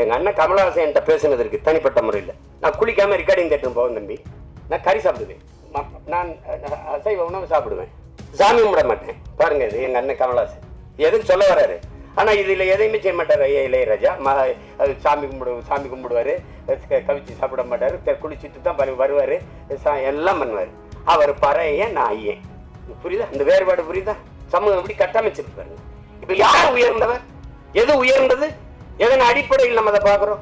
எங்க அண்ணன் கமலஹாசன் என்கிட்ட பேசுனதற்கு தனிப்பட்ட முறையில் நான் குளிக்காம ரெக்கார்டிங் தேட்டர் போவேன் தம்பி. நான் கறி சாப்பிடுவேன், நான் அசைவ உணவு சாப்பிடுவேன், சாமி கும்பிட மாட்டேன். பாருங்க, இது எங்க அண்ணன் கமலஹாசன் எதுக்கு சொல்ல வர்றாரு. ஆனா இதுல எதையுமே செய்ய மாட்டாரு ஐயா இளையராஜா. சாமி கும்பிடுவாரு, கவிச்சு சாப்பிட மாட்டாரு, குளிச்சுட்டு தான் வருவாரு, எல்லாம் பண்ணுவாரு. அவர் பறையன், நான் ஐயன். புரியுதா? இந்த வேறுபாடு புரியுதா? சமூகம் எப்படி கட்டமைச்சிருப்பாருங்க. இப்ப யார் உயர்ந்தவர், எது உயர்ந்தது, எதன் அடிப்படையில் நம்ம அதை பார்க்கிறோம்?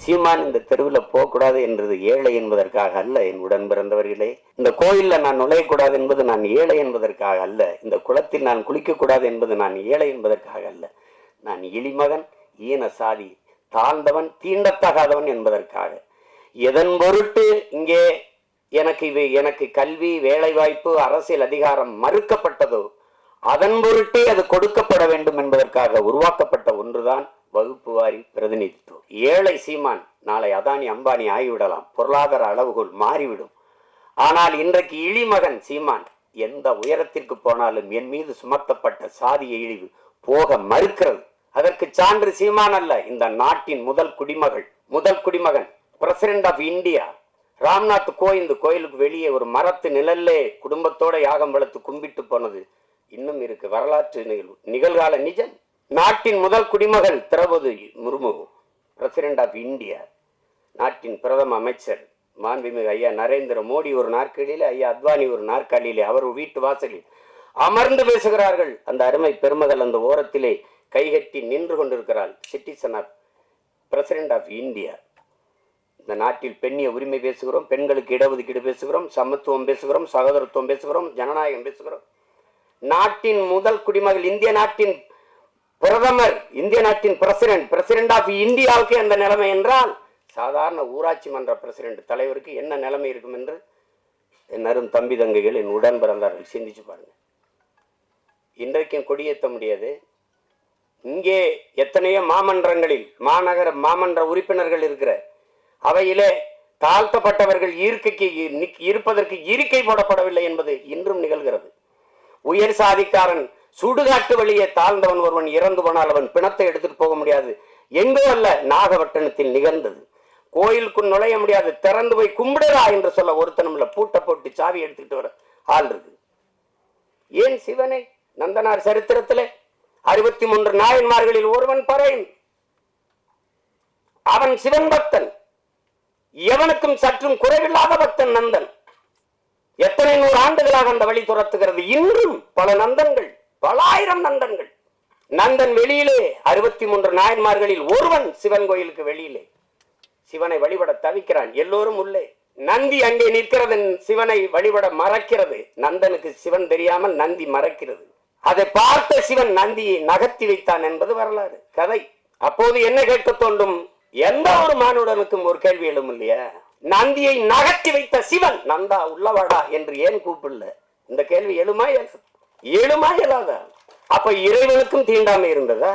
சீமான் இந்த தெருவில் போகக்கூடாது என்றது ஏழை என்பதற்காக அல்ல என் உடன் பிறந்தவர்களே. இந்த கோயில்ல நான் நுழையக்கூடாது என்பது நான் ஏழை என்பதற்காக அல்ல. இந்த குளத்தில் நான் குளிக்கக்கூடாது என்பது நான் ஏழை என்பதற்காக அல்ல. நான் இழிமகன், ஈன சாதி, தாழ்ந்தவன், தீண்டத்தகாதவன் என்பதற்காக. எதன் பொருட்டு இங்கே எனக்கு கல்வி, வேலை வாய்ப்பு, அரசியல் அதிகாரம் மறுக்கப்பட்டதோ அதன் பொருட்டே அது கொடுக்கப்பட வேண்டும் என்பதற்காக உருவாக்கப்பட்ட ஒன்றுதான் வகுப்பு வாரி பிரதிநிதித்துவம். ஏழை சீமான் நாளை அதானி அம்பானி ஆகிவிடலாம், பொருளாதார அளவுகோல் மாறிவிடும். ஆனால் இன்றைக்கு இழிமகன் சீமான் எந்த உயரத்திற்கு போனாலும் என் மீது சுமத்தப்பட்ட சாதிய இழிவு போக மறுக்கிறது. அதற்கு சான்று சீமான் அல்ல, இந்த நாட்டின் முதல் குடிமகன் president of India Ramnath Kovind கோயிலுக்கு வெளியே ஒரு மரத்து நிழல்லே குடும்பத்தோட யாகம் வளர்த்து கும்பிட்டு போனது இன்னும் இருக்கு. வரலாற்று நிகழ்கால நிஜம். நாட்டின் முதல் குடிமகள் Draupadi Murmu president of India, நாட்டின் பிரதம அமைச்சர் மாண்புமிகு ஐயா நரேந்திர மோடி ஒரு நாற்காலியிலே, ஐயா அத்வானி ஒரு நாற்காலியிலே, அவர் வீட்டு வாசலில் அமர்ந்து பேசுகிறார்கள். அந்த அருமை பெருமகள் அந்த ஓரத்திலே கைகட்டி நின்று கொண்டிருக்கிறாள். Citizen of president of India. இந்த நாட்டில் பெண்ணிய உரிமை பேசுகிறோம், பெண்களுக்கு இடஒதுக்கீடு பேசுகிறோம், சமத்துவம் பேசுகிறோம், சகோதரத்துவம் பேசுகிறோம், ஜனநாயகம் பேசுகிறோம். நாட்டின் முதல் குடிமகள், இந்திய நாட்டின் பிரதமர், இந்திய நாட்டின் பிரசிடென்ட் ஆஃப் இந்தியாவுக்கு அந்த நிலைமை என்றால் சாதாரண ஊராட்சி மன்ற பிரசிடென்ட் தலைவருக்கு என்ன நிலைமை இருக்கும் என்று என் அரும் தம்பி தங்கைகள், என் உடன் பிறந்தார்கள் சிந்திச்சு பாருங்க. இன்றைக்கும் கொடியேற்ற முடியாது. இங்கே எத்தனையோ மாமன்றங்களில் மாநகர மாமன்ற உறுப்பினர்கள் இருக்கிற அவையிலே தாழ்த்தப்பட்டவர்கள் இருப்பதற்கு இருக்கை போடப்படவில்லை என்பது இன்றும் நிகழ்கிறது. உயர் சாதிக்காரன் சுடுகாட்டு வழியே தாழ்ந்தவன் ஒருவன் இறந்து போனால் அவன் பிணத்தை எடுத்துட்டு போக முடியாது. எங்கோ அல்ல, நாகப்பட்டினத்தில் நிகழ்ந்தது. கோயிலுக்குள் நுழைய முடியாது, திறந்து போய் கும்பிடுறா என்று சொல்ல ஒருத்தனும் இல்ல, பூட்டை போட்டு சாவி எடுத்துக்கிட்டு வர ஆள் இருக்கு. ஏன் சிவனை நந்தனார் சரித்திரத்திலே 63 நாயன்மார்களில் ஒருவன் பறையன். அவன் சிவன் பக்தன், எவனுக்கும் சற்றும் குறைவில்லாத பக்தன் நந்தன். எத்தனை 100 ஆண்டுகளாக அந்த வழி துரத்துகிறது. இன்றும் பல நந்தன்கள், பல ஆயிரம் நந்தன்கள். நந்தன் வெளியிலே 63 நாயன்மார்களில் ஒருவன் சிவன் கோயிலுக்கு வெளியிலே சிவனை வழிபட தவிக்கிறான். எல்லோரும் உள்ளே. நந்தி அங்கே நிற்கிறது, சிவனை வழிபட மறக்கிறது. நந்தனுக்கு சிவன் தெரியாமல் நந்தி மறக்கிறது. அதை பார்த்த சிவன் நந்தியை நகர்த்தி வைத்தான் என்பது வரலாறு, கதை. அப்போது என்ன கேட்க தோன்றும்? எந்த ஒரு மானுடனுக்கும் ஒரு கேள்வி எழும் இல்லையா? நந்தியை நகர்த்தி வைத்த சிவன் நந்தா உள்ளவாடா என்று ஏன் கூப்பிடல? இந்த கேள்வி எழுமா இயலாதா? அப்ப இறைவனுக்கும் தீண்டாமை இருந்ததா?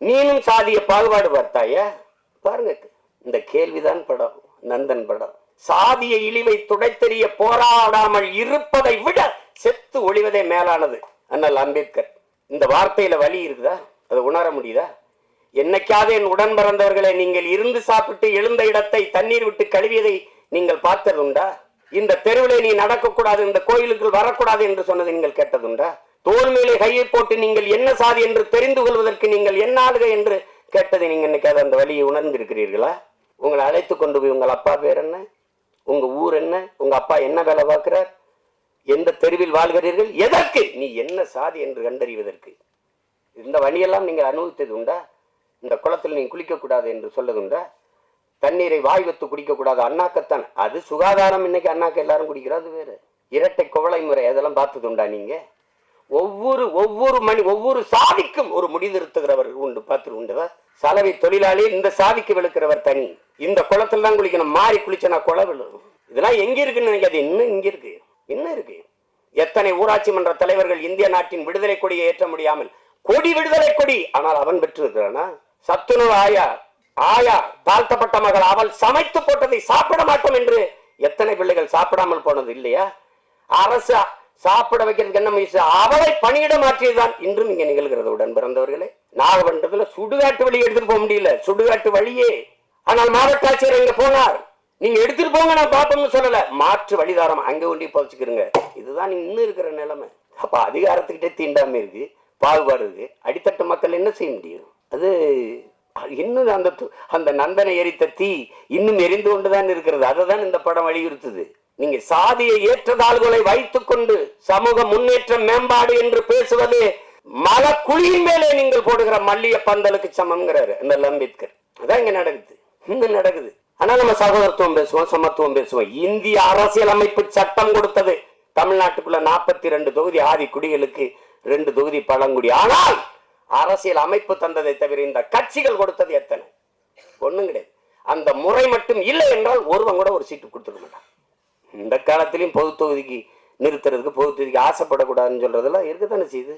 நீனும் சாதிய பாகுபாடு பார்த்தாயா? பாருங்க, இந்த கேள்விதான் படம், நந்தன் படம். சாதிய இழிவை துடைத்தெறிய போராடாமல் இருப்பதை விட செத்து ஒளிவதே மேலானது. அண்ணல் அம்பேத்கர். இந்த வார்த்தையில வலி இருக்குதா? அதை உணர முடியுதா? என்னைக்காவது என் உடன் பிறந்தவர்களை நீங்கள் இருந்து சாப்பிட்டு எழுந்த இடத்தை தண்ணீர் விட்டு கழுவியதை நீங்கள் பார்த்ததுண்டா? இந்த தெருவிலே நீ நடக்கக்கூடாது, இந்த கோயிலுக்குள் வரக்கூடாது என்று சொன்னதை நீங்கள் கேட்டதுண்டா? தோல் மேலே கையை போட்டு நீங்கள் என்ன சாதி என்று தெரிந்து கொள்வதற்கு நீங்கள் என்ன ஆளுக என்று கேட்டதை நீங்க என்னைக்காவது அந்த வழியை உணர்ந்திருக்கிறீர்களா? உங்களை அழைத்து கொண்டு போய் உங்கள் அப்பா பேர் என்ன, உங்க ஊர் என்ன, உங்க அப்பா என்ன வேலை பார்க்கிறார், எந்த தெருவில் வாழ்கிறீர்கள், எதற்கு, நீ என்ன சாதி என்று கண்டறிவதற்கு இந்த வழியெல்லாம் நீங்கள் அனுபவித்தது உண்டா? இந்த குளத்தில் நீ குளிக்க கூடாது என்று சொல்லதுண்டா? தண்ணீரை வாய் வைத்து குடிக்க கூடாது, அண்ணாக்கத்தான். அது சுகாதாரம். இன்னைக்கு அண்ணாக்க எல்லாரும் குடிக்கிறது வேறு. இரட்டை குவளை முறை அதெல்லாம் பார்த்தது உண்டா? நீங்க ஒவ்வொரு சாதிக்கும் ஒரு முடிதிருத்துகிறவர் உண்டு, பார்த்து உண்டுவா? சலவை தொழிலாளி இந்த சாதிக்கு விழுக்கிறவர் தனி. இந்த குளத்தில் தான் குளிக்கணும், மாறி குளிச்சனா குள விழும். இதெல்லாம் எங்க இருக்குன்னு நினைக்காது. இன்னும் இங்க இருக்கு, இன்னும் இருக்கு. எத்தனை ஊராட்சி மன்ற தலைவர்கள் இந்திய நாட்டின் விடுதலை கொடியை ஏற்ற முடியாமல் கொடி விடுதலை கொடி, ஆனால் அவன் பெற்றிருக்கிறானா? சத்துணவு ஆயா தாழ்த்தப்பட்ட மகள், அவள் சமைத்து போட்டதை சாப்பிட மாட்டோம் என்று எத்தனை பிள்ளைகள் சாப்பிடாமல் போனது இல்லையா? அரசு சாப்பிட வைக்கிறதுக்கு என்ன முயற்சி? அவளை பணியிட மாற்றியதுதான் இன்றும் இங்கே நிகழ்கிறது. உடன் பிறந்தவர்களே, நாகப்பட்டினத்துல சுடுகாட்டு வழி எடுத்துட்டு போக முடியல, சுடுகாட்டு வழியே. ஆனால் மாவட்ட ஆட்சியர் இங்க போனார், நீங்க எடுத்துட்டு போங்க நான் பாப்போம்னு சொல்லல, மாற்று வழிதாரம் அங்க ஒண்டி போச்சுக்கிறங்க. இதுதான் இன்னும் இருக்கிற நிலைமை. அப்ப அதிகாரத்துக்கிட்டே தீண்டாம இருக்கு, பாகுபாடு இருக்கு. அடித்தட்டு மக்கள் என்ன செய்ய முடியும்? அது இன்னும் அந்த நந்தனை எரித்த தீ இன்னும் எரிந்து கொண்டுதான் இருக்கிறது. அதுதான் இந்த படம் வலியுறுத்துது. நீங்க சாதியை ஏற்றதாள்களை வைத்துக் கொண்டு சமூக முன்னேற்றம் மேம்பாடு என்று பேசுவது மல குழியின் மேலே நீங்கள் போடுகிற மல்லிய பந்தலுக்கு சமம்ங்கிறாரு இந்த அம்பேத்கர். அதான் இங்க நடக்குது, இங்க நடக்குது. ஆனா நம்ம சகோதரத்துவம் பேசுவோம், சமத்துவம் பேசுவோம். இந்திய அரசியல் அமைப்பு சட்டம் கொடுத்தது தமிழ்நாட்டுக்குள்ள 42 தொகுதி ஆதி குடிகளுக்கு, 2 தொகுதி பழங்குடி. ஆனால் அரசியல் அமைப்பு தந்ததை தவிர இந்த கட்சிகள் கொடுத்தது எத்தனை? ஒண்ணும் கிடையாது. அந்த முறை மட்டும் இல்லை என்றால் ஒருவன் கூட ஒரு சீட்டு கொடுத்துக்க மாட்டான். இந்த காலத்திலையும் பொது தொகுதிக்கு நிறுத்துறதுக்கு, பொது தொகுதிக்கு ஆசைப்படக்கூடாதுன்னு சொல்றதெல்லாம் இருக்கத்தானே செய்யுது.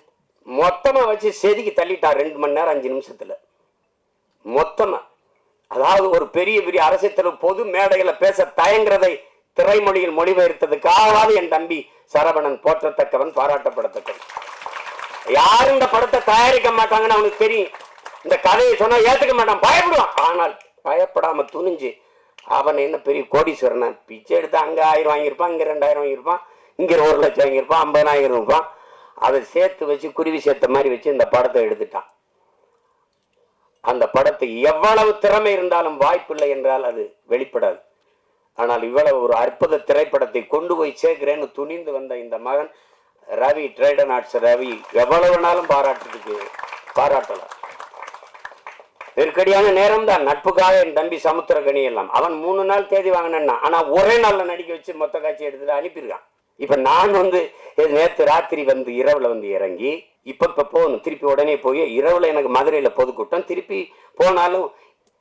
மொத்தமா வச்சு செதுக்கி தள்ளிட்டார் 2 மணி நேரம் 5 நிமிஷத்துல மொத்தமா. அதாவது ஒரு பெரிய பெரிய அரசியல் பொது மேடைகளை பேச தயங்குறதை திரைமொழியில் மொழிபெயர்த்ததுக்காகவாது என் தம்பி சரவணன் போற்றத்தக்கவன், பாராட்டப்படத்தக்கவன். யாரும் இந்த படத்தை தயாரிக்க மாட்டாங்கன்னு அவனுக்கு தெரியும். இந்த கதையை சொன்னா ஏத்துக்க மாட்டான், பயப்படுவான். ஆனால் பயப்படாம துணிஞ்சு அவன் என்ன பெரிய கோடீஸ்வரனா, பிச்சை எடுத்து அங்க 1000 வாங்கியிருப்பான், இங்க 2000 வாங்கியிருப்பான், இங்க 1 லட்சம் வாங்கியிருப்பான், 50,000 இருப்பான். அதை சேர்த்து வச்சு குருவி சேர்த்த மாதிரி வச்சு இந்த படத்தை எடுத்துட்டான். அந்த படத்தை எவ்வளவு திறமை இருந்தாலும் வாய்ப்பில்லை என்றால் அது வெளிப்படாது. ஆனால் இவ்வளவு ஒரு அற்புத திரைப்படத்தை கொண்டு போய் சேர்க்கிறேன்னு துணிந்து வந்த இந்த மகன் ரவி, ட்ரேடன் ஆர்ட்ஸ் ரவி, எவ்வளவு நாளும் பாராட்டலாம். நெருக்கடியான நேரம் தான். நட்புக்காக என் தம்பி சமுத்திரகனி எல்லாம் அவன் 3 நாள் தேதி வாங்கினா, ஆனா ஒரே நாள்ல நடிக்க வச்சு மொத்த காட்சி எடுத்துட்டு அனுப்பியிருக்கான். இப்ப நான் நேற்று ராத்திரி இரவுல இறங்கி இப்ப போகணும், திருப்பி உடனே போய் இரவுல எனக்கு மதுரையில பொதுக்கூட்டம், திருப்பி போனாலும்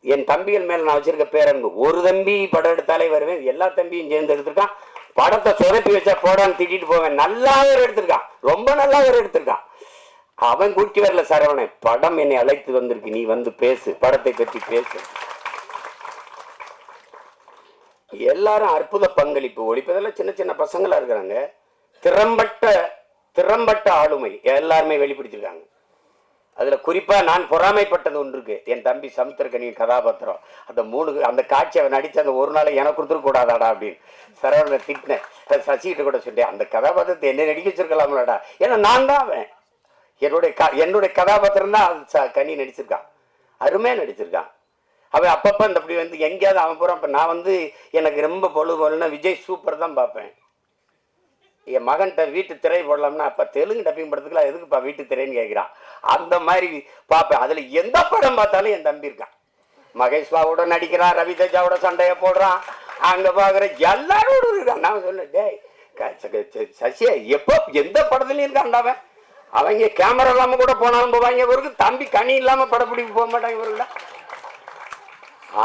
என் தம்பிகள் மேல நான் வச்சிருக்க பேரன்பு. ஒரு தம்பி படம் எடுத்தாலே வருவேன், எல்லா தம்பியும் சேர்ந்து எடுத்திருக்கான். படத்தை சொதப்பி வச்சா போடான்னு திட்டிட்டு போவேன். நல்லா எடுத்திருக்கான், ரொம்ப நல்லா எடுத்திருக்கான். அவன் கூட்டி வரல சரவணை, படம் என்னை அழைத்து வந்திருக்கு, நீ பேசு, படத்தை பற்றி பேசு. எல்லாரும் அற்புத பங்களிப்பு. ஒழிப்பதெல்லாம் சின்ன சின்ன பசங்களா இருக்கிறாங்க. திறம்பட்ட ஆளுமை எல்லாருமே வெளிப்படுத்திருக்காங்க. அதுல குறிப்பா நான் பொறாமைப்பட்டது ஒன்று இருக்கு. என் தம்பி சமுத்திரகனியின் கதாபாத்திரம், அந்த காட்சி அவன் நடிச்ச அந்த ஒரு நாளை எனக்கு கொடுத்துட கூடாதாடா அப்படின்னு சரவணனை திட்டினேன். சசிகிட்ட கூட சொல்லிட்டேன், அந்த கதாபாத்திரத்தை என்ன நடிக்க வச்சிருக்கலாம்லடா. ஏன்னா நான் தான் அவன், என்னுடைய கதாபாத்திரம் தான் கனி நடிச்சிருக்கான், அருமையா நடிச்சிருக்கான். அவன் அப்பப்ப அப்படி எங்கேயாவது அவன் போறான். இப்ப நான் எனக்கு ரொம்ப பொழுதுனா விஜய் சூப்பர் தான் பார்ப்பேன். என் மகன்கிட்ட வீட்டு திரை போடலாம்னா, அப்ப தெலுங்கு டப்பிங் படத்துக்குலாம் எதுக்குப்பா வீட்டு திரைன்னு கேட்கிறான். அந்த மாதிரி பார்ப்பேன். அதுல எந்த படம் பார்த்தாலும் என் தம்பி இருக்கான். மகேஷ் பாபுவோட நடிக்கிறான், ரவி தேஜாவோட சண்டைய போடுறான், அங்க பாக்குற எல்லாரோட இருக்கான். நான் சொன்னேன், டேய் சசியா எப்போ எந்த படத்துலயும் இருக்கான்டாவன். அவங்க கேமரா இல்லாம கூட போனாலும் போவாங்க. இவருக்கு தம்பி கனி இல்லாம படப்பிடிப்பு போக மாட்டாங்க இவருல.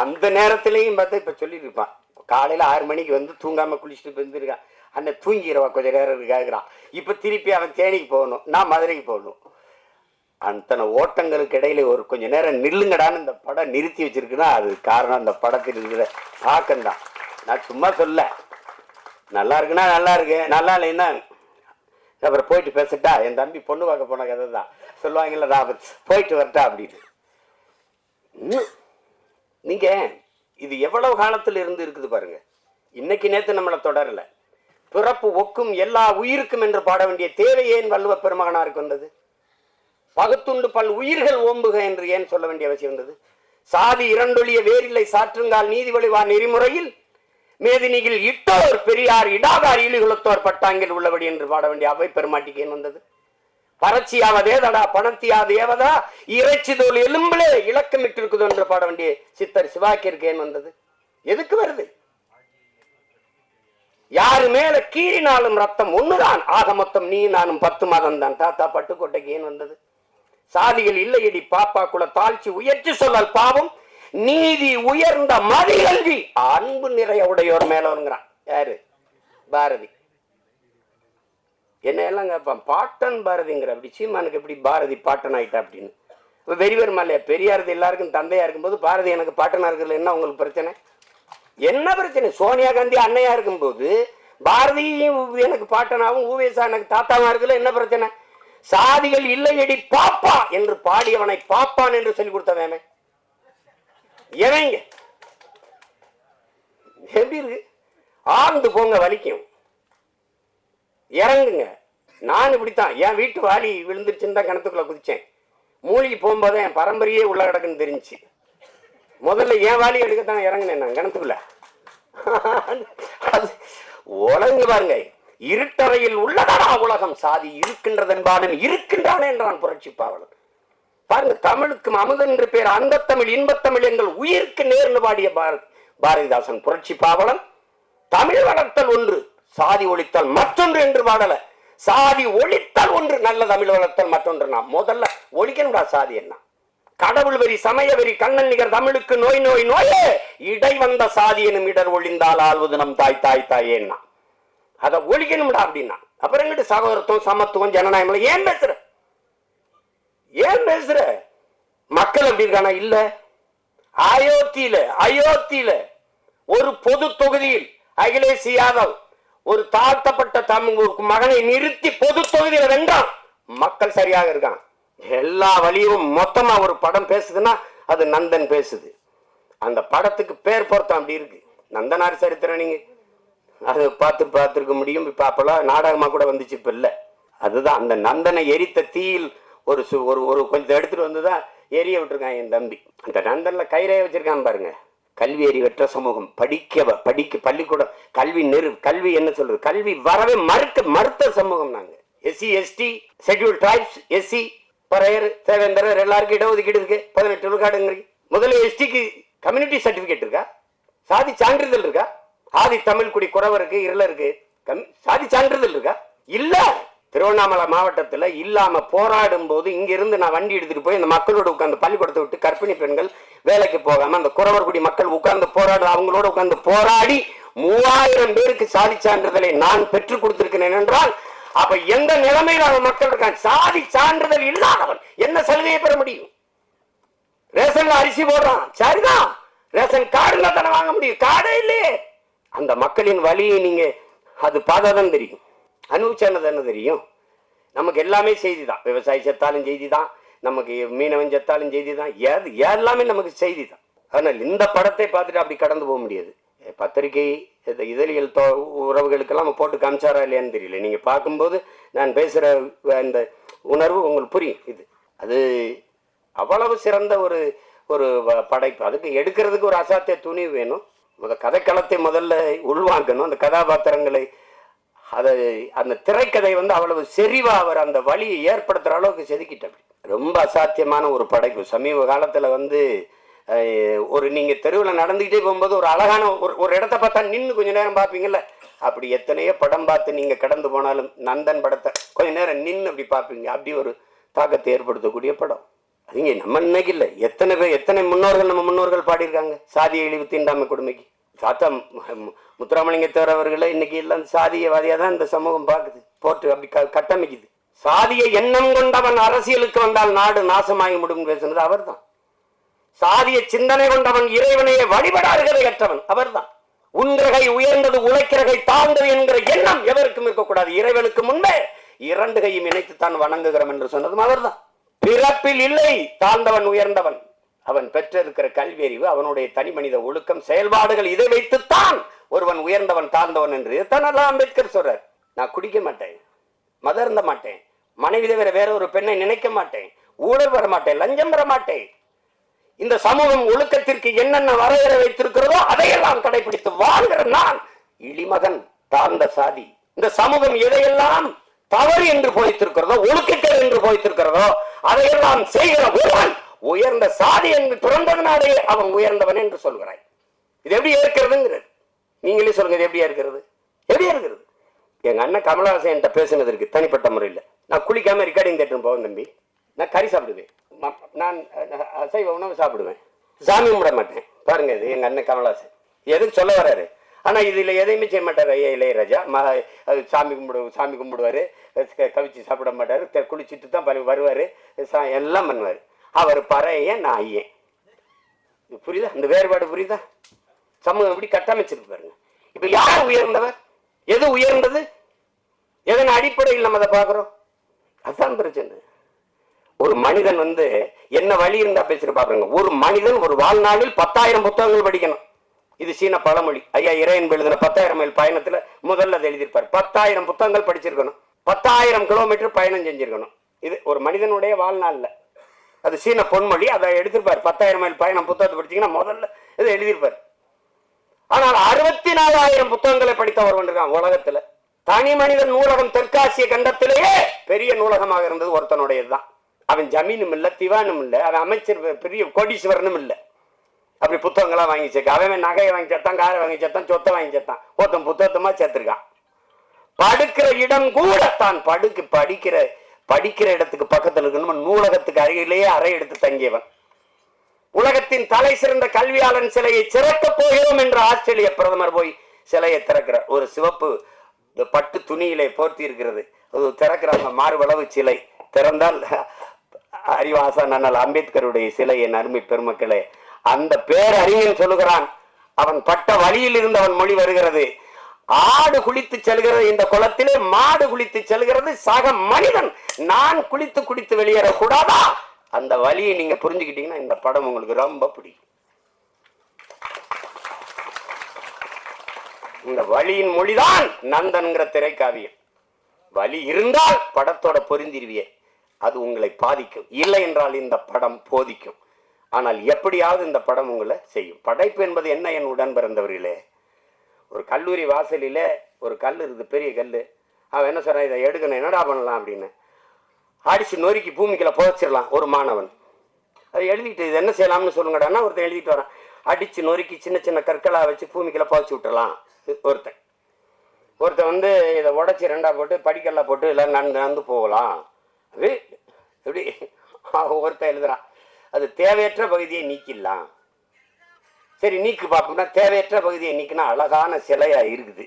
அந்த நேரத்திலையும் பார்த்தா இப்ப சொல்லிட்டு இருப்பான், காலையில 6 மணிக்கு தூங்காம குளிச்சுட்டு வந்துருக்கான். அண்ணன் தூங்கிடுவா கொஞ்ச நேரம் கேட்கிறான். இப்ப திருப்பி அவன் தேனிக்கு போகணும், நான் மதுரைக்கு போகணும். அத்தனை ஓட்டங்களுக்கு இடையில ஒரு கொஞ்ச நேரம் நில்லுங்கடான்னு இந்த படம் நிறுத்தி வச்சிருக்குன்னா அது காரணம் அந்த படத்தில் இருக்கிற தாக்கம்தான். நான் சும்மா சொல்ல, நல்லா இருக்குன்னா நல்லா இருக்கு, நல்லா இல்லைன்னா அப்புறம் போயிட்டு பேசிட்டா. என் தம்பி பொண்ணு பார்க்க போன கதை தான் சொல்லுவாங்கல்ல, நான் போயிட்டு வரட்டா அப்படின்னு. நீங்க இது எவ்வளவு காலத்துல இருந்து இருக்குது பாருங்க. இன்னைக்கு நேத்து நம்மளை தொடரல. பிறப்பு ஒக்கும் எல்லா உயிருக்கும் என்று பாட வேண்டிய தேவை ஏன் வள்ளுவ பெருமகனாருக்கு வந்தது? பகுத்துண்டு பல் உயிர்கள் ஓம்புக என்று ஏன் சொல்ல வேண்டிய அவசியம் வந்தது? சாதி இரண்டொழிய வேறில்லை சாற்றுங்கால் நீதி வழிவா நெறிமுறையில் மேதினியில் இட்டோர் பெரியார் இடாதார் இழிகுலத்தோர் பட்டாங்கில் உள்ளபடி என்று பாட வேண்டிய அவை பெருமாட்டிக்கு ஏன் வந்தது? பறச்சியாவதேதடா பணத்தியாது ஏவதா இறைச்சி தோல் எலும்பிலே இலக்கமிட்டு இருக்குது என்று பாட வேண்டிய சித்தர் சிவாக்கிற்கு ஏன் வந்தது? எதுக்கு வருது? யாரு மேல கீறினாலும் ரத்தம் ஒண்ணுதான், ஆக மொத்தம் நீ நானும் 10 மாதம் தான். தாத்தா பட்டுக்கோட்டைக்கு ஏன் வந்தது? சாதிகள் இல்லையடி பாப்பா குல தாழ்ச்சி உயர்ச்சி சொல்லல் பாவம் நீதி உயர்ந்த மதிகல்வி அன்பு நிறைய உடையோர் மேலவங்கிறான். யாரு? பாரதி. என்ன எல்லாம் கேட்பான், பாட்டன் பாரதிங்கிற. அப்படி சீமானுக்கு எப்படி பாரதி பாட்டன் ஆயிட்டா அப்படின்னு. இப்ப வெறிவருமா இல்லையா? பெரியாரது எல்லாருக்கும் தந்தையா இருக்கும்போது பாரதி எனக்கு பாட்டனா இருக்கிறது என்ன உங்களுக்கு பிரச்சனை? என்ன பிரச்சனை? சோனியா காந்தி அன்னையா இருக்கும்போது பாரதியும் எனக்கு பாட்டனாவும் ஊவேசா எனக்கு தாத்தாவா இருக்குல்ல, என்ன பிரச்சனை? சாதிகள் இல்லையடி பாப்பா என்று பாடியவனை பாப்பான் என்று சொல்லிக் கொடுத்தவன் எவங்க? எப்படி இருக்கு? ஆழ்ந்து போங்க, வலிக்கும், இறங்குங்க. நான் இப்படித்தான் என் வீட்டு வாலி விழுந்துருச்சுன்னு தான் கிணத்துக்குள்ள குதிச்சேன். மூழ்கி போகும்போது என் பரம்பரையே உள்ள கிடக்குன்னு தெரிஞ்சு முதல்ல என் வாலி எடுக்கத்தான் இறங்கினேன் நான் கிணத்துக்குள்ள. உலங்கு பாருங்க, இருட்டறையில் உள்ளதா உலகம், சாதி இருக்கின்றதென்பானும் இருக்கின்றானே என்றான் புரட்சி பாவலன். பாருங்க, தமிழுக்கும் அமுதன் என்று பேர் அந்த தமிழ் இன்பத்தமிழ் எங்கள் உயிருக்கு நேர்ந்து பாடிய பாரதிதாசன் புரட்சி பாவலன். தமிழ் வளர்த்தல் ஒன்று, சாதி ஒழித்தல் மற்றொன்று என்று பாடல. சாதி ஒழித்தல் ஒன்று, நல்ல தமிழ் வளர்த்தல் மற்றொன்று. நான் முதல்ல ஒழிக்கணும்டா சாதி. என்ன கடவுள் வெறி, சமய வெறி, கண்ணன் நிகர் தமிழுக்கு நோய் நோய் நோயே, இடை வந்த சாதி எனும் இடர் ஒழிந்தால் ஆள்வது நம் தாய் தாய் தாயேன்னா அதை ஒழிக்கணும்டா அப்படின்னா. அப்புறம் எங்கிட்ட சகோதரத்துவம், சமத்துவம், ஜனநாயகம் ஏன் பேசுற? ஏன் பேசுற? மக்கள் அப்படி இருக்கானா? இல்ல. அயோத்தியில ஒரு பொது தொகுதியில் அகிலேஷ் யாதவ் ஒரு தாழ்த்தப்பட்ட தமிழ் மகனை நிறுத்தி பொது தொகுதியில் வென்றான். மக்கள் சரியாக இருக்கான். எல்லா வழியும் மொத்தமா ஒரு படம் பேசுதுன்னா அது நந்தன் பேசுது. அந்த படத்துக்கு பேர் பொருத்தம் அப்படி இருக்கு. நந்தனார் சரித்திரம் நீங்க அது பார்த்திருக்க முடியும். இப்ப அப்பெல்லாம் நாடகமா கூட வந்துச்சு, இப்ப இல்ல. அதுதான் அந்த நந்தனை எரித்த தீயில் ஒரு ஒரு கொஞ்சம் எடுத்துட்டு வந்துதான் எரிய விட்டுருக்கான் என் தம்பி. அந்த நந்தன்ல கயிறைய வச்சிருக்கான் பாருங்க. கல்வி அறிவற்ற சமூகம், படிக்க பள்ளிக்கூடம், கல்வி என்ன சொல்றது, கல்வி வரவே மறுத்த சமூகம் நாங்க. SC ST schedule tribes, SC Paraiyar Devendrar எல்லாருக்கும் இடஒதுக்கீடு இருக்கு. 18 விழுக்காடுங்க. முதல்ல எஸ்டிக்கு கம்யூனிட்டி சர்டிபிகேட் இருக்கா? சாதி சான்றிதழ் இருக்கா? ஆதி தமிழ் குடி குறவருக்கு இருளருக்கு சாதி சான்றிதழ் இருக்கா? இல்ல. திருவண்ணாமலை மாவட்டத்தில் இல்லாம போராடும் போது இங்க இருந்து நான் வண்டி எடுத்துட்டு போய் அந்த மக்களோட உட்கார்ந்து பள்ளிக்கூடத்தை விட்டு கர்ப்பிணி பெண்கள் வேலைக்கு போகாம அந்த குறவர் குடி மக்கள் உட்கார்ந்து அவங்களோட உட்கார்ந்து போராடி 3000 பேருக்கு சாதி சான்றிதழை நான் பெற்றுக் கொடுத்திருக்கிறேன் என்றால் அப்ப எந்த நிலைமையில் அவன் மக்கள் இருக்கான்? சாதி சான்றிதழ் இல்லாதவன் என்ன சலுகையை பெற முடியும்? ரேஷன்ல அரிசி போடுறான், சரிதான். ரேஷன் கார்டுல தானே வாங்க முடியும், கார்டே இல்லையே. அந்த மக்களின் வழியை நீங்க அது பார்த்தாதான் தெரியும், அனுபவிச்சது என்ன தெரியும். நமக்கு எல்லாமே செய்தி தான். விவசாயி செத்தாலும் செய்தி தான், நமக்கு மீனவன் செத்தாலும் செய்தி தான், எல்லாமே நமக்கு செய்தி தான். ஆனால் இந்த படத்தை பார்த்துட்டு அப்படி கடந்து போக முடியாது. பத்திரிகை இதழியல் உறவுகளுக்கெல்லாம் போட்டு காமிச்சாரா இல்லையான்னு தெரியல. நீங்க பார்க்கும்போது நான் பேசுற அந்த உணர்வு உங்களுக்கு புரியும். அது அவ்வளவு சிறந்த ஒரு ஒரு படைப்பு. அதுக்கு எடுக்கிறதுக்கு ஒரு அசாத்திய துணிவு வேணும். கதைக்களத்தை முதல்ல உள்வாங்கணும். அந்த கதாபாத்திரங்களை அந்த திரைக்கதை அவ்வளவு செறிவா அவர் அந்த வழியை ஏற்படுத்துற அளவுக்கு செதுக்கிட்டார். ரொம்ப அசாத்தியமான ஒரு படைப்பு. சமீப காலத்துல ஒரு நீங்க தெருவில் நடந்துகிட்டே போகும்போது ஒரு அழகான ஒரு இடத்த பார்த்தா நின்று கொஞ்ச நேரம் பார்ப்பீங்கல்ல, அப்படி எத்தனையோ படம் பார்த்து நீங்க கடந்து போனாலும் நந்தன் படத்தை கொஞ்ச நேரம் நின்று அப்படி பார்ப்பீங்க. அப்படி ஒரு தாக்கத்தை ஏற்படுத்தக்கூடிய படம். அதுங்க நம்ம இன்னைக்கு இல்லை, எத்தனை முன்னோர்கள் நம்ம முன்னோர்கள் பாடியிருக்காங்க சாதிய இழிவு தீண்டாமை கொடுமைக்கு. சாத்தா முத்துராமலிங்கத்தேவர் அவர்களே இன்னைக்கு எல்லாம் சாதியவாதியா தான் இந்த சமூகம் பார்க்குது, போட்டு அப்படி கட்டமைக்குது. சாதிய எண்ணம் கொண்டவன் அரசியலுக்கு வந்தால் நாடு நாசமாகி முடியும் பேசுனது அவர் தான். சாதிய சிந்தனை கொண்டவன் இறைவனையே வழிபடாறுகளை கற்றவன் அவர் தான். உன்கிரகை உயர்ந்தது உழைக்கிறகை தாழ்ந்தது என்கிற எண்ணம் எவருக்கும் இருக்கக்கூடாது. இறைவனுக்கு முன்பே 2 கையும் இணைத்துத்தான் வணங்குகிறோம் என்று சொன்னதும் அவர் தான். பிறப்பில் இல்லை தாழ்ந்தவன் உயர்ந்தவன். அவன் பெற்றிருக்கிற கல்வி அறிவு, அவனுடைய தனி மனித ஒழுக்கம், செயல்பாடுகள், இதை வைத்துத்தான் ஒருவன் உயர்ந்தவன் தாழ்ந்தவன் என்று இதைத்தான் அம்பேத்கர் சொல்றார். நான் குடிக்க மாட்டேன், மதம் இருந்த மாட்டேன், மனைவி தவிர வேற ஒரு பெண்ணை நினைக்க மாட்டேன், ஊழல் வர மாட்டேன், லஞ்சம் வர மாட்டேன். இந்த சமூகம் ஒழுக்கத்திற்கு என்னென்ன வரையறை வைத்திருக்கிறதோ அதையெல்லாம் கடைபிடித்து வாழ்கிற நான் இளிமகன் தாழ்ந்த சாதி. இந்த சமூகம் எதையெல்லாம் தவறு என்று போய்த்திருக்கிறதோ, ஒழுக்கங்கள் என்று போய்த்திருக்கிறதோ அதையெல்லாம் செய்கிற ஒருவன் உயர்ந்த சாதி என்று பிறந்ததனாலே அவன் உயர்ந்தவன் என்று சொல்கிறாய். இது எப்படி ஏற்கிறதுங்கிறது நீங்களே சொல்லுங்க. இது எப்படியா இருக்கிறது? எப்படியா இருக்கிறது? எங்க அண்ணன் கமலஹாசன் என்கிட்ட பேசினதற்கு தனிப்பட்ட முறையில் நான் குளிக்காம ரெக்கார்டிங் தேட்டர் போவேன் தம்பி. நான் கறி சாப்பிடுவேன், நான் அசைவ உணவு சாப்பிடுவேன், சாமி கும்பிட மாட்டேன். பாருங்க, இது எங்க அண்ணன் கமலஹாசன் எதுக்கு சொல்ல வர்றாரு. ஆனா இதுல எதையுமே செய்ய மாட்டார். ஐயா இளையராஜா சாமி கும்பிடுவாரு, கவிச்சு சாப்பிட மாட்டாரு, குளிச்சுட்டு தான் வருவாரு, எல்லாம் பண்ணுவாரு. அவர் பறையன், நான் ஐயன். புரியுதா? அந்த வேறுபாடு புரியுதா? சமூகம் எப்படி கட்டமைச்சிருக்கு பாருங்க. இப்ப யார் உயர்ந்தவர்? எது உயர்ந்தது? எதன் அடிப்படையில் நம்ம அதை பார்க்கிறோம்? அதான் பிரச்சனை. ஒரு மனிதன் என்ன வழி இருந்தா பேசுற பாருங்க. ஒரு மனிதன் ஒரு வாழ்நாளில் 10,000 புத்தகங்கள் படிக்கணும். இது சீன பழமொழி. ஐயா இறையன் எழுதின 10,000 மைல் பயணத்துல முதல்ல அதை எழுதியிருப்பார். 10,000 புத்தகங்கள் படிச்சிருக்கணும், 10,000 கிலோமீட்டர் பயணம் செஞ்சிருக்கணும். இது ஒரு மனிதனுடைய வாழ்நாள்ல. அது சீன பொன்மொழி. அதை எடுத்திருப்பார். 10,000 மைல் பயணம் புத்தகத்தை படிச்சீங்கன்னா முதல்ல இதை எழுதியிருப்பார். ஆனால் 64,000 புத்தகங்களை படித்தவர் இருக்கான் உலகத்துல. தனி மனிதன் நூலகம் தெற்காசிய கண்டத்திலேயே பெரிய நூலகமாக இருந்தது ஒருத்தனுடையதுதான். அவன் ஜமீனும் இல்ல, திவானும் இல்ல, அவன் அமைச்சர் பெரிய கோடீஸ்வரனும் இல்ல. அப்படி புத்தகங்களா வாங்கி சேர்க்க. அவன் நகையை வாங்கி சேர்த்தான், காரை வாங்கி சேர்த்தான், சொத்தை வாங்கி சேர்த்தான். ஒருத்தன் புத்தகத்தமா சேர்த்திருக்கான். படுக்கிற இடம் கூட தான் படிக்கிற இடத்துக்கு பக்கத்தில் இருக்கணும். நூலகத்துக்கு அருகிலேயே அறை எடுத்து தங்கியவன். உலகத்தின் தலை சிறந்த கல்வியாளன் சிலையை திறக்க போகிறோம் என்று ஆஸ்திரேலிய பிரதமர் போய் சிலையை திறக்கிறார். ஒரு சிவப்பு பட்டு துணியிலே போர்த்தி இருக்கிறது. அது திறக்கிறாங்க. மார்பளவு சிலை திறந்தால் அறிவாசன் அண்ணல் அம்பேத்கருடைய சிலை. என் அருமை பெருமக்களே, அந்த பேரறிஞன் சொல்லுகிறான், அவன் பட்ட வழியில் இருந்து அவன் மொழி வருகிறது. ஆடு குளித்து செல்கிறது இந்த குளத்திலே, மாடு குளித்து செல்கிறது சக மனிதன். நான் குளித்து வெளியேறக்கூடாதா? அந்த வழியை நீங்க புரிஞ்சுக்கிட்டீங்கன்னா இந்த படம் உங்களுக்கு ரொம்ப பிடிக்கும். இந்த வழியின் மொழிதான் நந்தன்கிற திரைக்காவியம். வழி இருந்தால் படத்தோட பொருந்திருவிய, அது உங்களை பாதிக்கும். இல்லை என்றால் இந்த படம் போதிக்கும். ஆனால் எப்படியாவது இந்த படம் உங்களை செய்யும். படைப்பு என்பது என்ன? என் உடன் பிறந்தவர்களே, ஒரு கல்லூரி வாசலில ஒரு கல் இருக்குது, பெரிய கல். அவன் என்ன சொல்றான், இதை எடுக்கணும், என்னடா பண்ணலாம் அப்படின்னு. அடிச்சு நொறுக்கி பூமிக்குள்ள புதைச்சிடலாம். ஒரு மாணவன் அதை எழுதிட்டு இது என்ன செய்யலாம்னு சொல்லுங்கடான்னா ஒருத்தன் எழுதிட்டு வரான். அடிச்சு நொறுக்கி சின்ன சின்ன கற்களா வச்சு பூமிக்குள்ள புதைச்சி விட்டுறலாம். ஒருத்தன் இதை உடச்சி ரெண்டா போட்டு படிக்கல்லா போட்டு எல்லாம் நடந்து போகலாம். அது எப்படி ஒருத்தன் எழுதுறான், அது தேவையற்ற பகுதியை நீக்கிடலாம். சரி நீக்கு பார்ப்போம்னா தேவையற்ற பகுதியை நீக்கினா அழகான சிலையா இருக்குது.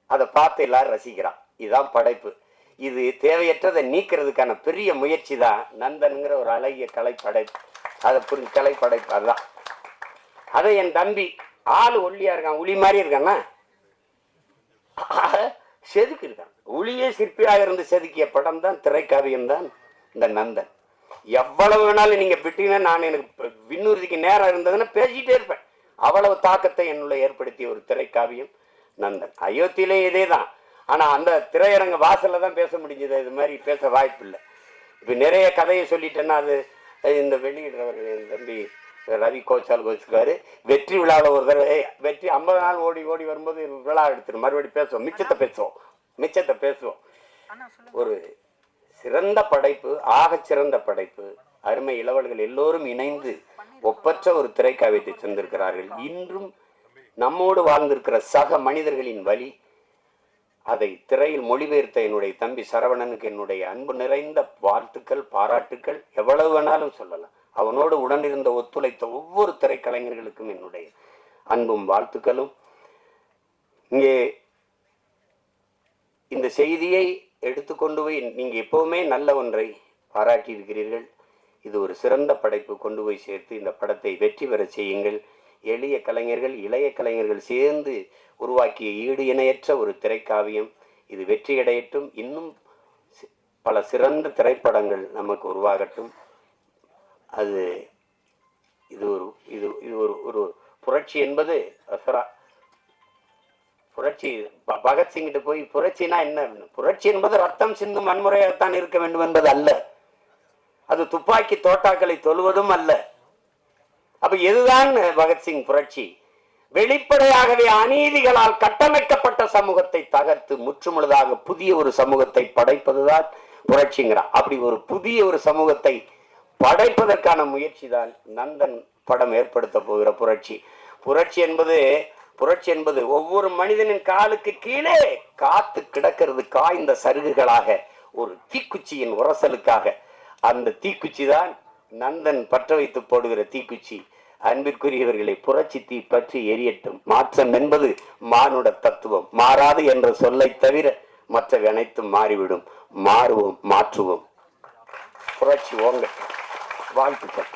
அதை பார்த்து எல்லாரும் ரசிக்கிறான். இதுதான் படைப்பு. இது தேவையற்றதை நீக்கிறதுக்கான பெரிய முயற்சி தான் நந்தன்கிற ஒரு அழகிய கலைப்படைப்பு. அதை புரிஞ்சு கலைப்படைப்பு அதுதான். அதை என் தம்பி ஆளு ஒல்லியா இருக்கான், உளி மாதிரி இருக்கான்னா செதுக்கி இருக்கான். உளியே சிற்பியாக இருந்து செதுக்கிய படம் தான் திரைக்காவியம் தான் இந்த நந்தன். எவ்வளவு வேணாலும் நீங்க விட்டீங்கன்னா நான் எனக்கு விண்ணுறுதிக்கு நேரம் இருந்ததுன்னா பேசிட்டே இருப்பேன். அவ்வளவு தாக்கத்தை என்னுள்ள ஏற்படுத்திய ஒரு திரைக்காவியம் நந்தன். அயோத்தியிலே இதே தான். ஆனா அந்த திரையரங்க வாசல்ல தான் பேச முடிஞ்சது. இது மாதிரி பேச வாய்ப்பு இல்லை. இப்ப நிறைய கதையை சொல்லிட்டேன்னா அது இந்த வெளியிடுறவர் என் தம்பி ரவி கோச்சால் கோச்சுக்காரு. வெற்றி விழாவில் ஒரு தடவை வெற்றி 50 நாள் ஓடி வரும்போது விழா எடுத்துரும். மறுபடியும் பேசுவோம், மிச்சத்தை பேசுவோம். ஒரு சிறந்த படைப்பு, ஆக சிறந்த படைப்பு. அருமை இளவல்கள் எல்லோரும் இணைந்து ஒப்பற்ற ஒரு திரைக்காவியத்தை தந்திருக்கிறார்கள். இன்றும் நம்மோடு வாழ்ந்திருக்கிற சக மனிதர்களின் வழி அதை திரையில் மொழிபெயர்த்த என்னுடைய தம்பி சரவணனுக்கு என்னுடைய அன்பு நிறைந்த வாழ்த்துக்கள், பாராட்டுக்கள். எவ்வளவு வேணாலும் சொல்லலாம். அவனோடு உடனிருந்த ஒத்துழைத்த ஒவ்வொரு திரைக்கலைஞர்களுக்கும் என்னுடைய அன்பும் வாழ்த்துக்களும். இங்கே இந்த செய்தியை எடுத்துக்கொண்டு போய் நீங்க எப்பவுமே நல்ல ஒன்றை பாராட்டி இருக்கிறீர்கள். இது ஒரு சிறந்த படைப்பு. கொண்டு போய் சேர்த்து இந்த படத்தை வெற்றி பெற செய்யுங்கள். எளிய கலைஞர்கள், இளைய கலைஞர்கள் சேர்ந்து உருவாக்கிய ஈடு இணையற்ற ஒரு திரைக்காவியம். இது வெற்றியடையட்டும். இன்னும் பல சிறந்த திரைப்படங்கள் நமக்கு உருவாகட்டும். அது இது ஒரு இது இது ஒரு ஒரு புரட்சி என்பது புரட்சி. பகத்சிங்கிட்ட போய் புரட்சினா என்ன? புரட்சி என்பது ரத்தம் சிந்தும் வன்முறையாகத்தான் இருக்க வேண்டும் என்பது அல்ல. அது துப்பாக்கி தோட்டாக்களை தொழுவதும் அல்ல. அப்ப எதுதான் பகத்சிங் புரட்சி? வெளிப்படையாகவே அநீதிகளால் கட்டமைக்கப்பட்ட சமூகத்தை தகர்த்து முற்றுமுழுதாக புதிய ஒரு சமூகத்தை படைப்பதுதான் புரட்சிங்கிறான். அப்படி ஒரு புதிய ஒரு சமூகத்தை படைப்பதற்கான முயற்சி தான் நந்தன் படம் ஏற்படுத்த போகிற புரட்சி. புரட்சி என்பது ஒவ்வொரு மனிதனின் காலுக்கு கீழே காத்து கிடக்கிறது காய்ந்த சருகுகளாக ஒரு தீக்குச்சியின் உரசலுக்காக. அந்த தீக்குச்சி தான் நந்தன் பற்ற வைத்து போடுகிற தீக்குச்சி. அன்பிற்குரியவர்களை, புரட்சி தீ பற்றி எரியட்டும். மாற்றம் என்பது மானுட தத்துவம். மாறாது என்ற சொல்லை தவிர மற்றவை அனைத்தும் மாறிவிடும். மாறுவோம், மாற்றுவோம். புரட்சி ஓங்க. வாழ்த்துக்கள்.